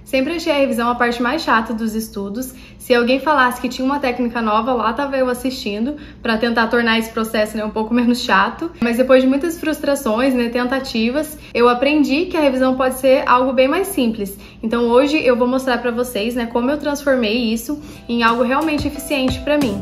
Sempre achei a revisão a parte mais chata dos estudos. Se alguém falasse que tinha uma técnica nova, lá tava eu assistindo para tentar tornar esse processo, né, um pouco menos chato. Mas depois de muitas frustrações, né, tentativas, eu aprendi que a revisão pode ser algo bem mais simples. Então hoje eu vou mostrar para vocês, né, como eu transformei isso em algo realmente eficiente para mim.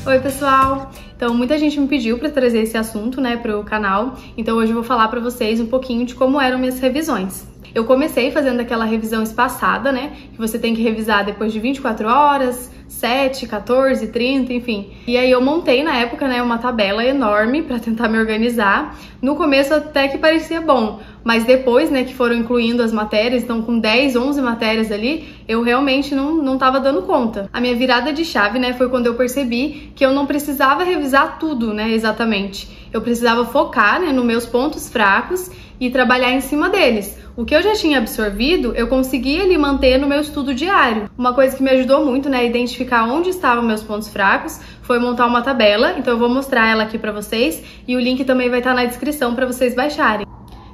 Oi, pessoal! Então, muita gente me pediu para trazer esse assunto, né, para o canal. Então hoje eu vou falar para vocês um pouquinho de como eram minhas revisões. Eu comecei fazendo aquela revisão espaçada, né, que você tem que revisar depois de 24 horas, 7, 14, 30, enfim. E aí eu montei na época, né, uma tabela enorme para tentar me organizar. No começo até que parecia bom, mas depois, né, que foram incluindo as matérias, então com 10, 11 matérias ali, eu realmente não tava dando conta. A minha virada de chave, né, foi quando eu percebi que eu não precisava revisar tudo, né, exatamente. Eu precisava focar, né, nos meus pontos fracos e trabalhar em cima deles. O que eu já tinha absorvido, eu conseguia ali manter no meu estudo diário. Uma coisa que me ajudou muito, né, a identificar onde estavam meus pontos fracos, foi montar uma tabela. Então eu vou mostrar ela aqui pra vocês e o link também vai estar na descrição para vocês baixarem.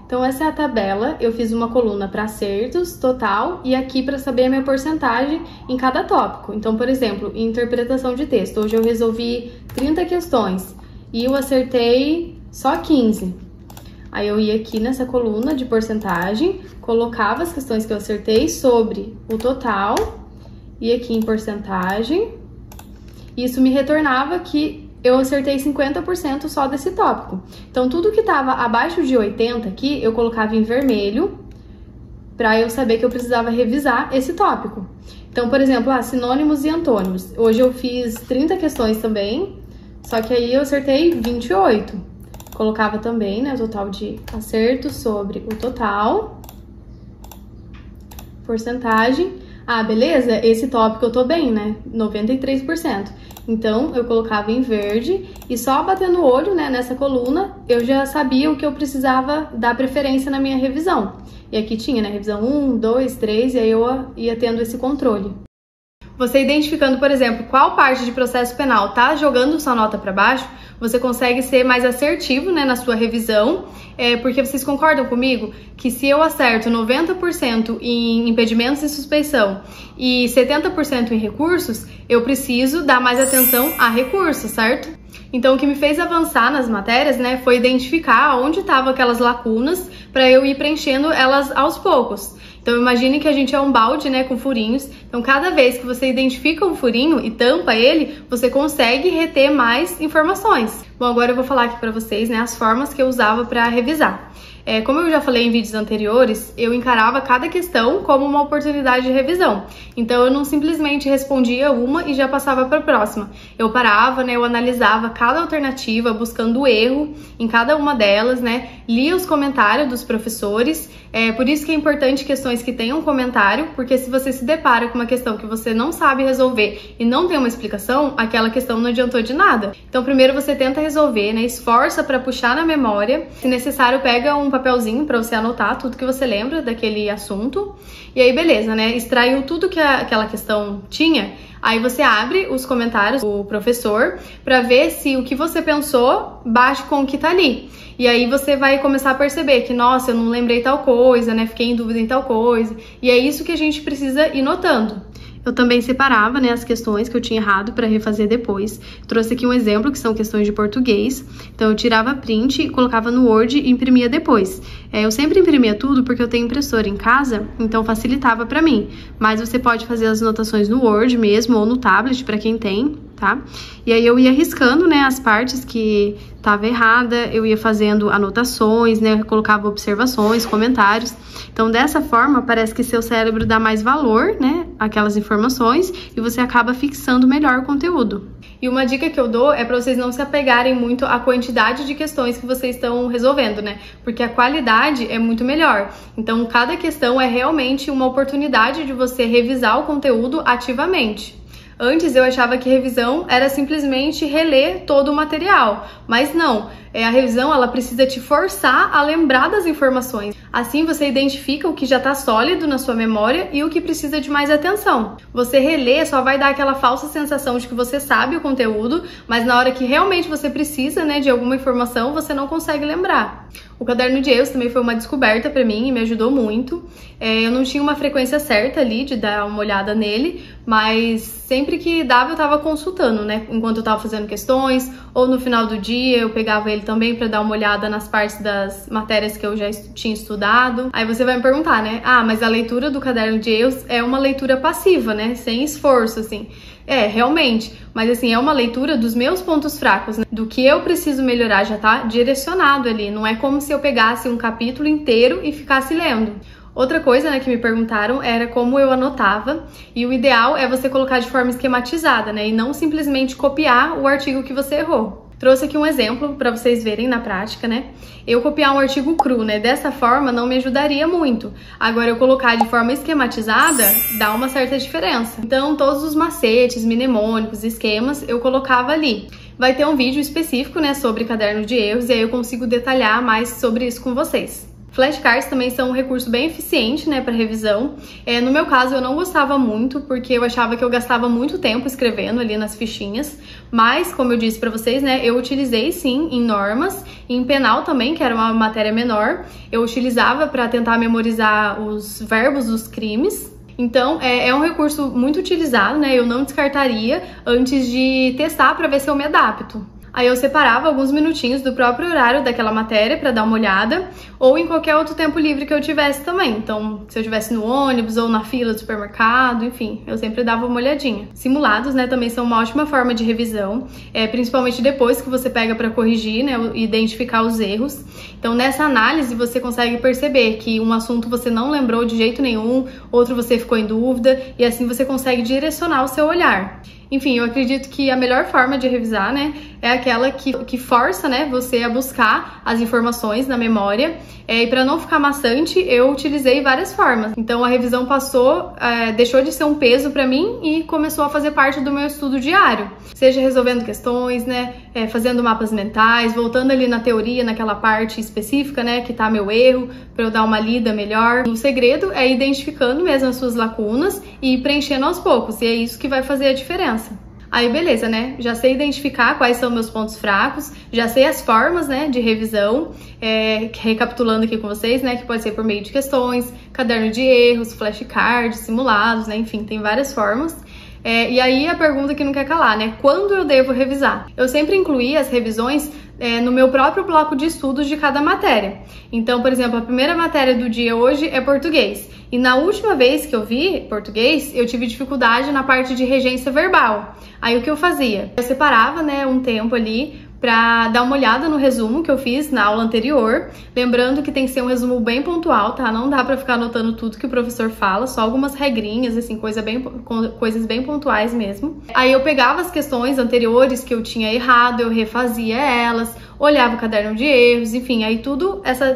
Então essa é a tabela, eu fiz uma coluna para acertos, total, e aqui para saber a minha porcentagem em cada tópico. Então, por exemplo, em interpretação de texto, hoje eu resolvi 30 questões e eu acertei só 15. Aí eu ia aqui nessa coluna de porcentagem, colocava as questões que eu acertei sobre o total, e aqui em porcentagem, isso me retornava que eu acertei 50% só desse tópico. Então, tudo que estava abaixo de 80 aqui, eu colocava em vermelho, para eu saber que eu precisava revisar esse tópico. Então, por exemplo, sinônimos e antônimos. Hoje eu fiz 30 questões também, só que aí eu acertei 28. Colocava também, né, o total de acertos sobre o total, porcentagem. Ah, beleza, esse tópico eu tô bem, né, 93%. Então, eu colocava em verde e só batendo o olho, né, nessa coluna, eu já sabia o que eu precisava dar preferência na minha revisão. E aqui tinha, né, revisão 1, 2, 3, e aí eu ia tendo esse controle. Você identificando, por exemplo, qual parte de processo penal tá jogando sua nota para baixo, você consegue ser mais assertivo, né, na sua revisão, porque vocês concordam comigo que se eu acerto 90% em impedimentos e suspeição e 70% em recursos, eu preciso dar mais atenção a recursos, certo? Então, o que me fez avançar nas matérias, né, foi identificar onde estavam aquelas lacunas para eu ir preenchendo elas aos poucos. Então, imagine que a gente é um balde, né, com furinhos. Então, cada vez que você identifica um furinho e tampa ele, você consegue reter mais informações. Bom, agora eu vou falar aqui para vocês, né, as formas que eu usava para revisar. Como eu já falei em vídeos anteriores, eu encarava cada questão como uma oportunidade de revisão. Então, eu não simplesmente respondia uma e já passava para a próxima. Eu parava, né, eu analisava cada alternativa, buscando o erro em cada uma delas, né, lia os comentários dos professores. Por isso que é importante questões que tenham comentário, porque se você se depara com uma questão que você não sabe resolver e não tem uma explicação, aquela questão não adiantou de nada. Então, primeiro você tenta resolver, né, esforça para puxar na memória. Se necessário, pega um papelzinho para você anotar tudo que você lembra daquele assunto. E aí, beleza, né? Extraiu tudo que aquela questão tinha. Aí você abre os comentários do professor para ver se o que você pensou bate com o que tá ali. E aí você vai começar a perceber que, nossa, eu não lembrei tal coisa, né? Fiquei em dúvida em tal coisa. E é isso que a gente precisa ir notando. Eu também separava, né, as questões que eu tinha errado para refazer depois. Trouxe aqui um exemplo, que são questões de português. Então, eu tirava print, colocava no Word e imprimia depois. Eu sempre imprimia tudo porque eu tenho impressora em casa, então facilitava para mim. Mas você pode fazer as anotações no Word mesmo ou no tablet, para quem tem, tá? E aí eu ia riscando, né, as partes que estava errada, eu ia fazendo anotações, né, colocava observações, comentários. Então, dessa forma, parece que seu cérebro dá mais valor, né, àquelas informações e você acaba fixando melhor o conteúdo. E uma dica que eu dou é para vocês não se apegarem muito à quantidade de questões que vocês estão resolvendo, né? Porque a qualidade é muito melhor. Então, cada questão é realmente uma oportunidade de você revisar o conteúdo ativamente. Antes eu achava que revisão era simplesmente reler todo o material, mas não. A revisão ela precisa te forçar a lembrar das informações. Assim você identifica o que já está sólido na sua memória e o que precisa de mais atenção. Você reler só vai dar aquela falsa sensação de que você sabe o conteúdo, mas na hora que realmente você precisa, né, de alguma informação, você não consegue lembrar. O caderno de erros também foi uma descoberta para mim e me ajudou muito. Eu não tinha uma frequência certa ali de dar uma olhada nele, mas sempre que dava eu estava consultando, né? Enquanto eu estava fazendo questões, ou no final do dia eu pegava ele também para dar uma olhada nas partes das matérias que eu já tinha estudado. Aí você vai me perguntar, né? Ah, mas a leitura do caderno de erros é uma leitura passiva, né? Sem esforço, assim. Realmente, mas assim, é uma leitura dos meus pontos fracos, né? Do que eu preciso melhorar, já tá direcionado ali, não é como se eu pegasse um capítulo inteiro e ficasse lendo. Outra coisa, né, que me perguntaram era como eu anotava, e o ideal é você colocar de forma esquematizada, né, e não simplesmente copiar o artigo que você errou. Trouxe aqui um exemplo para vocês verem na prática, né? Eu copiar um artigo cru, né? Dessa forma não me ajudaria muito. Agora, eu colocar de forma esquematizada dá uma certa diferença. Então, todos os macetes, mnemônicos, esquemas, eu colocava ali. Vai ter um vídeo específico, né, sobre caderno de erros, e aí eu consigo detalhar mais sobre isso com vocês. Flashcards também são um recurso bem eficiente, né, para revisão. No meu caso, eu não gostava muito, porque eu achava que eu gastava muito tempo escrevendo ali nas fichinhas. Mas, como eu disse para vocês, né, eu utilizei sim em normas e em penal também, que era uma matéria menor. Eu utilizava para tentar memorizar os verbos dos crimes. Então, é um recurso muito utilizado, né, eu não descartaria antes de testar para ver se eu me adapto. Aí eu separava alguns minutinhos do próprio horário daquela matéria para dar uma olhada, ou em qualquer outro tempo livre que eu tivesse também. Então, se eu estivesse no ônibus ou na fila do supermercado, enfim, eu sempre dava uma olhadinha. Simulados, né, também são uma ótima forma de revisão, principalmente depois que você pega para corrigir, né, identificar os erros. Então, nessa análise, você consegue perceber que um assunto você não lembrou de jeito nenhum, outro você ficou em dúvida, e assim você consegue direcionar o seu olhar. Enfim, eu acredito que a melhor forma de revisar, né, é aquela que força, né, você a buscar as informações na memória. E para não ficar maçante, eu utilizei várias formas. Então a revisão deixou de ser um peso para mim e começou a fazer parte do meu estudo diário. Seja resolvendo questões, né, fazendo mapas mentais, voltando ali na teoria, naquela parte específica, né, que tá meu erro, para eu dar uma lida melhor. O segredo é identificando mesmo as suas lacunas e preenchendo aos poucos, e é isso que vai fazer a diferença. Aí beleza, né? Já sei identificar quais são meus pontos fracos, já sei as formas, né, de revisão, recapitulando aqui com vocês, né, que pode ser por meio de questões, caderno de erros, flashcards, simulados, né, enfim, tem várias formas. E aí a pergunta que não quer calar, né? Quando eu devo revisar? Eu sempre incluí as revisões no meu próprio bloco de estudos de cada matéria. Então, por exemplo, a primeira matéria do dia hoje é português. E na última vez que eu vi português, eu tive dificuldade na parte de regência verbal. Aí o que eu fazia? Eu separava, né, um tempo ali para dar uma olhada no resumo que eu fiz na aula anterior, lembrando que tem que ser um resumo bem pontual, tá? Não dá para ficar anotando tudo que o professor fala, só algumas regrinhas, assim, coisas bem pontuais mesmo. Aí eu pegava as questões anteriores que eu tinha errado, eu refazia elas, olhava o caderno de erros, enfim, aí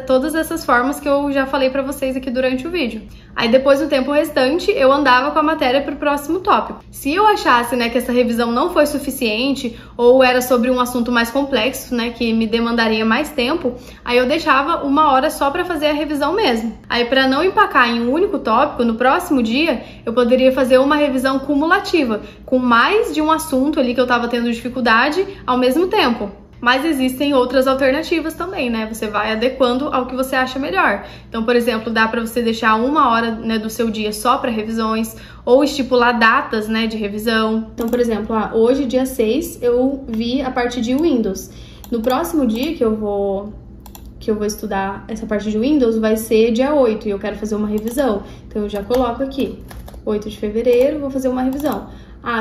todas essas formas que eu já falei para vocês aqui durante o vídeo. Aí depois, no tempo restante, eu andava com a matéria para o próximo tópico. Se eu achasse, né, que essa revisão não foi suficiente ou era sobre um assunto mais complexo, né, que me demandaria mais tempo, aí eu deixava 1 hora só para fazer a revisão mesmo. Aí, para não empacar em um único tópico, no próximo dia, eu poderia fazer uma revisão cumulativa, com mais de um assunto ali que eu estava tendo dificuldade ao mesmo tempo. Mas existem outras alternativas também, né? Você vai adequando ao que você acha melhor. Então, por exemplo, dá para você deixar 1 hora, né, do seu dia só para revisões, ou estipular datas, né, de revisão. Então, por exemplo, hoje, dia 6, eu vi a parte de Windows. No próximo dia que eu vou estudar essa parte de Windows, vai ser dia 8 e eu quero fazer uma revisão. Então, eu já coloco aqui, 8 de fevereiro, vou fazer uma revisão.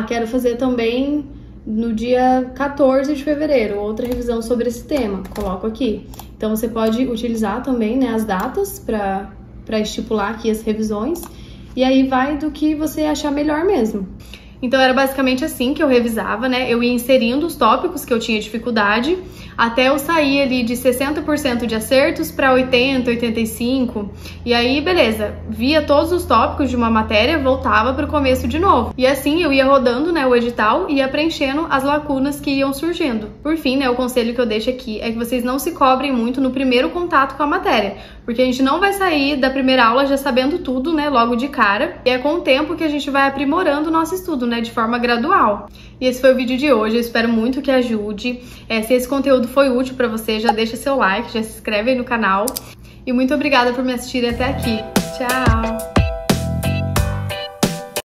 Quero fazer também no dia 14 de fevereiro, outra revisão sobre esse tema, coloco aqui. Então, você pode utilizar também, né, as datas para estipular aqui as revisões, e aí vai do que você achar melhor mesmo. Então era basicamente assim que eu revisava, né? Eu ia inserindo os tópicos que eu tinha dificuldade, até eu sair ali de 60% de acertos para 80, 85. E aí, beleza, via todos os tópicos de uma matéria, voltava para o começo de novo. E assim eu ia rodando, né, o edital e ia preenchendo as lacunas que iam surgindo. Por fim, né, o conselho que eu deixo aqui é que vocês não se cobrem muito no primeiro contato com a matéria, porque a gente não vai sair da primeira aula já sabendo tudo, né, logo de cara. E é com o tempo que a gente vai aprimorando o nosso estudo, né, de forma gradual. E esse foi o vídeo de hoje, eu espero muito que ajude. Se esse conteúdo foi útil para você, já deixa seu like, já se inscreve aí no canal. E muito obrigada por me assistirem até aqui. Tchau!